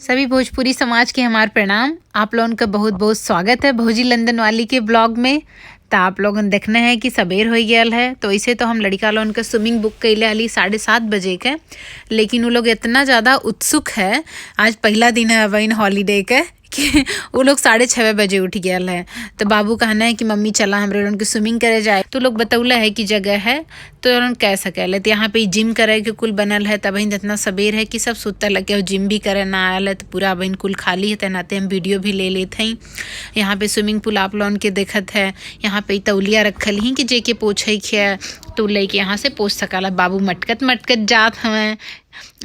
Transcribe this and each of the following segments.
सभी भोजपुरी समाज के हमार प्रणाम। आप लोगों का बहुत बहुत स्वागत है भौजी लंदन वाली के ब्लॉग में। तो आप लोगन देखना है कि सबेर हो गया है, तो इसे तो हम लड़का लोगन का स्विमिंग बुक कैले हली 7:30 बजे के। लेकिन वो लोग इतना ज़्यादा उत्सुक है, आज पहला दिन है वही हॉलीडे के, कि वो लोग 6:30 बजे उठ गया है। तो बाबू कहना है कि मम्मी चला हमरे लोगन के स्विमिंग करे जाए। तो लोग बतौला है कि जगह है तो उन्होंने कह सकेले। तो यहाँ पे जिम करे के कुल बनल है। तब इतना सबेर है कि सब सुतल लगे और जिम भी करे ना आयल है, तो पूरा बहन कुल खाली है। तनाते हम वीडियो भी ले लेते हैं। यहाँ पे स्विमिंग पूल आप लोगन के देखत है। यहाँ पे तौलिया रखल ही कि जेके पोछे खे तो लेके यहाँ से पोछ सकाला। बाबू मटकत मटकत जात हमें।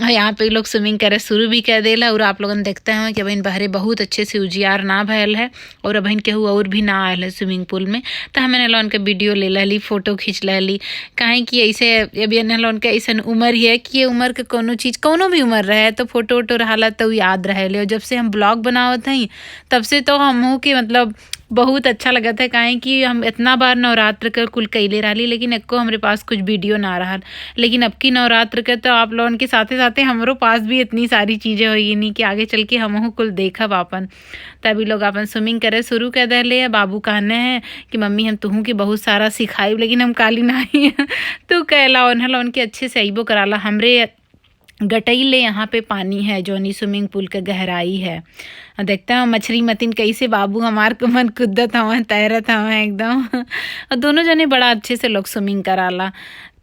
यहाँ पे लोग स्विमिंग करे शुरू भी कर देला। और आप लोगन देखते हैं कि बहन बहरे बहुत अच्छे से उजियार ना भयल है और बहन केहू और भी ना आयल है स्विमिंग पूल में। तो हमें लोगन के वीडियो ले ली, फोटो खींच ली। काहे कि ऐसे अभी लोगन के ऐसा उम्र ही है कि ये उम्र के कोनो चीज़ कोनो भी उम्र रहे तो फोटो वोटो रहा तो याद रहे। और जब से हम ब्लॉग बनावत हैं तब से तो हमहू के मतलब बहुत अच्छा लगा था। काहे कि हम इतना बार नवरात्र के कुल कैले रही, लेकिन एको हमारे पास कुछ वीडियो ना रहा। लेकिन अब की नवरात्र के तो आप लोगन के साथे साथे हमारो पास भी इतनी सारी चीज़ें होगी नहीं कि आगे चल के हमहू कुल देखब अपन। तभी लोग अपन स्विमिंग करे शुरू कर दिले। बाबू कहने हैं कि मम्मी हम तुहू के बहुत सारा सिखाई, लेकिन हम काली नहीं तो कहला उन्हें के अच्छे से अबो कराला। हमरे गटैले यहाँ पे पानी है जोनी स्विमिंग पूल का गहराई है। देखते हैं मछली मतीन कैसे बाबू हमार के मन कुद्दत हवा तैरत हवा एकदम। और दोनों जने बड़ा अच्छे से लोग स्विमिंग कराला।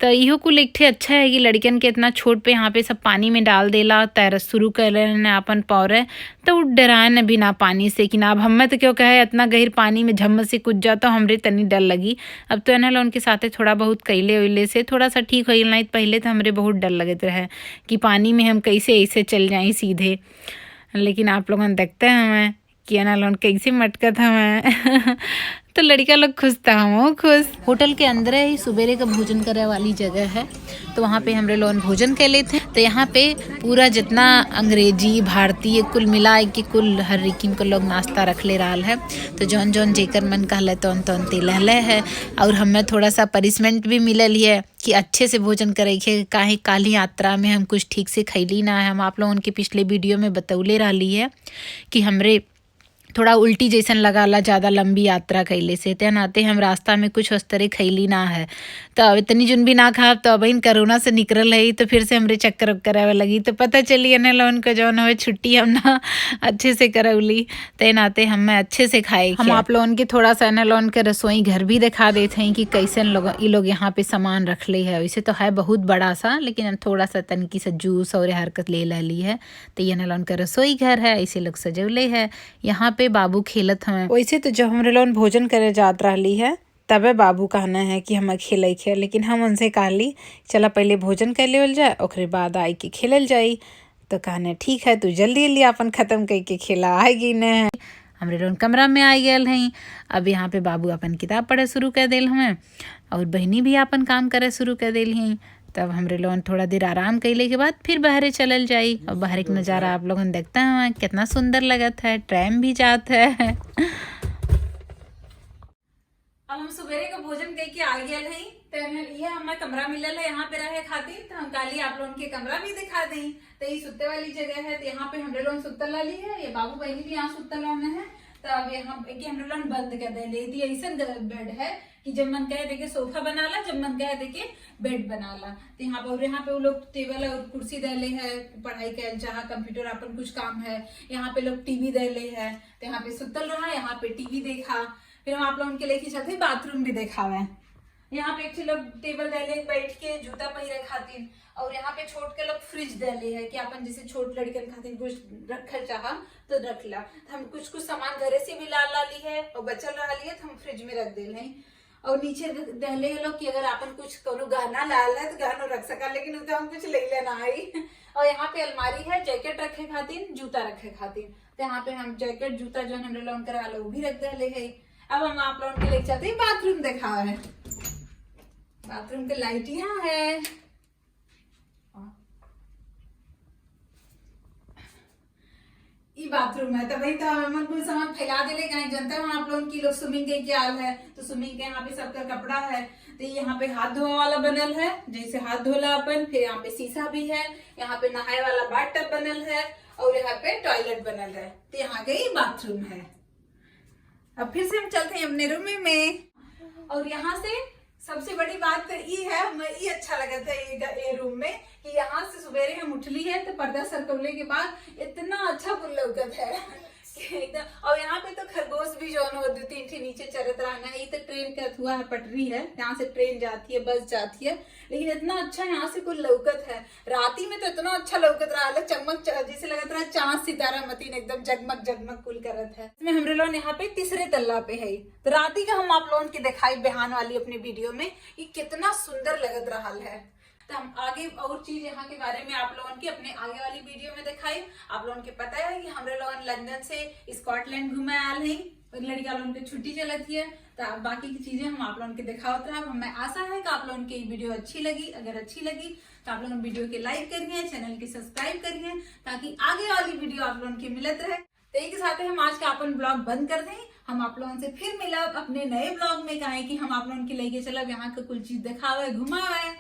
तो इहो कुल एक ठे अच्छा है कि लड़कन के इतना छोट पे यहाँ पे सब पानी में डाल देला, तैर शुरू कर लेना अपन पौरे। तो डराए न भी ना पानी से कि ना अब हमें तो क्यों कहे इतना गहर पानी में झम्म से कूद जाता हमरे तनी डर लगी। अब तो इन्हें उनके साथे थोड़ा बहुत कैले उले से थोड़ा सा ठीक हो नहीं। पहले तो हमरे बहुत डर लगत रहे कि पानी में हम कैसे ऐसे चल जाएं सीधे। लेकिन आप लोगों ने देखते हैं हमें कि ना लोन कैसे मटकत हमें तो लड़का लोग खुश था, हम खुश। होटल के अंदर ही सुबेरे का भोजन करे वाली जगह है, तो वहाँ पे हमरे लोग भोजन कर लेते हैं। तो यहाँ पे पूरा जितना अंग्रेजी भारतीय कुल मिला के कुल हर रिकिन को लोग नाश्ता रख ले रहा है। तो जौन जौन जेकर मन कहले तौन तौन तिलहले है। और हमें थोड़ा सा पनिशमेंट भी मिलल है कि अच्छे से भोजन करे के। काहे काली यात्रा में हम कुछ ठीक से खैली ना है। हम आप लोगों के पिछले वीडियो में बतौले रही है कि हमरे थोड़ा उल्टी जैसन लगाला ज़्यादा लंबी यात्रा कैले से। ते नाते हम रास्ता में कुछ उस तरह खैली ना है। तो अब इतनी जुन भी ना खा तो अब इन कोरोना से निकल है तो फिर से हमरे चक्कर करावे लगी। तो पता चली न लोन का जौन हमें छुट्टी हम ना अच्छे से करौली। ते नाते हमें अच्छे से खाए। हम आप लोगन के थोड़ा सा न लोन के रसोई घर भी दिखा देते हैं कि कैसे लोग यहाँ पे सामान रख ले है। वैसे तो है बहुत बड़ा सा, लेकिन थोड़ा सा तनकी सा जूस और हरकत ले ली है। तो ये न लोन का रसोई घर है, ऐसे लोग सजौले है। यहाँ पे बाबू खेलत हमें। वैसे तो जब हमरे लोग भोजन करे जात रही है तबे बाबू कहना है कि हम खेले खे, लेकिन हम उनसे कहली चला पहले भोजन कर लेवल जाए ओकरे बाद आई के खेलल जाई। तो कहने ठीक है तू जल्दी जल्दी अपन ख़त्म करके खेला आएगी न। हमरे लोग कमरा में आ गए हैं। अब यहाँ पे बाबू अपन किताब पढ़े शुरू कर दिल हमें और बहनी भी अपन काम करे शुरू कर दिल हैं। तब हमरे लोगन थोड़ा देर आराम कैले के बाद फिर बहरे चलल जाई। और बहरे का नज़ारा आप लोगन देखते हैं कितना सुंदर लगत है। ट्रेन भी जात है। अब हम सुबेरे का भोजन करके आ गए हैं। तो ये हमें कमरा मिलल है यहाँ पे रहे खातिर। तो हम काली आप लोगन के कमरा भी दिखा दें। तो ये सुते वाली जगह है। तो यहाँ पे हमरे लोग सुतल वाली है। ये बाबू बहनी भी यहाँ सुतल वाले है। तो अब यहाँ हम लोग बंद कर दे। ऐसा बेड है कि जब मन कहे देखे सोफा बना ला, जब मन कहे देखे बेड बना ला। तो यहाँ पे वो लोग टेबल और कुर्सी दे ले है, पढ़ाई के जहाँ कंप्यूटर अपन कुछ काम है। यहाँ पे लोग टीवी दे ले है। तो यहाँ पे सुतल रहा, यहाँ पे टीवी देखा। फिर हम आप लोगों के लेके चलते बाथरूम भी देखा हुआ है। यहाँ पे एक लोग टेबल दे ले बैठ के जूता पहिरे खातिर। और यहाँ पे छोट के लोग फ्रिज दे ले है कि अपन जैसे छोट लड़कन खातिर कुछ रखल चाहा तो रख ला। तो हम कुछ सामान घरे से भी ला ली है और बचल रहा है तो हम फ्रिज में रख दिल है। और नीचे दहले लोग कि अगर अपन कुछ कोनो गहना लाल है तो गहना रख सका, लेकिन तो हम कुछ ले लेना आई। और यहाँ पे अलमारी है जैकेट रखे खातिर, जूता रखे खातिर। तो यहाँ पे हम जैकेट जूता जो हमने लोन करा लो वो भी रख दे है। अब हम आप लोगों के लेके चलते हैं बाथरूम देखा है। बाथरूम के लाइट यहाँ है। ये बाथरूम है। तो भाई तो हम कुछ सामान फैला दे कहीं जनता है आप लोगों की लोग स्विमिंग के क्या हाल है। तो स्विमिंग के यहाँ पे सबका कपड़ा है। तो यहाँ पे हाथ धोने वाला बनल है, जैसे हाथ धोला अपन। फिर यहाँ पे शीशा भी है। यहाँ पे नहाए वाला बाथ टब बनल है। और यहाँ पे टॉयलेट बनल है। तो यहाँ गई बाथरूम है। अब फिर से हम चलते हैं अपने रूम में। और यहाँ से सबसे बड़ी बात तो ये है, हमें ये अच्छा लगा था ये रूम में कि यहाँ से सवेरे हम उठली है तो पर्दा सरकवले के बाद इतना अच्छा कुल लौकत है एकदम। और यहाँ पे तो खरगोश भी जो है 2-3 ठे नीचे चरत रहना है। ये तो ट्रेन का हुआ है, पटरी है, यहाँ से ट्रेन जाती है, बस जाती है, लेकिन इतना अच्छा यहाँ से कुल लौकत है। राती में तो इतना अच्छा लौकत रहा है, चमक जैसे लगत रहा है चांद सितारा मतीन एकदम जगमग जगमग कुल करत है। इसमें हमरे लोग यहाँ पे तीसरे तल्ला पे है। तो राती का हम आप लोगों की दिखाई बिहान वाली अपने वीडियो में कि कितना सुंदर लगत रहा है। तो हम आगे और चीज यहाँ के बारे में आप लोगों की अपने आगे वाली वीडियो में दिखाई। आप लोगों के पता है कि हमरे लोग लंदन से स्कॉटलैंड घूमे आयल हैं, लड़का लोगों की छुट्टी चलती है। तो बाकी की चीजें हम आप लोगों के दिखावत रहा। हमें आशा है कि आप लोगों की वीडियो अच्छी लगी। अगर अच्छी लगी तो आप लोग वीडियो के लाइक करिए, चैनल के सब्सक्राइब करिए, ताकि आगे वाली वीडियो आप लोगों की मिलत रहे। तो एक साथ हम आज का अपन ब्लॉग बंद कर दें। हम आप लोगों से फिर मिलब अपने नए ब्लॉग में, कहा कि हम आप लोगों के लेके चलब यहाँ का कुछ चीज दिखावे घुमावे।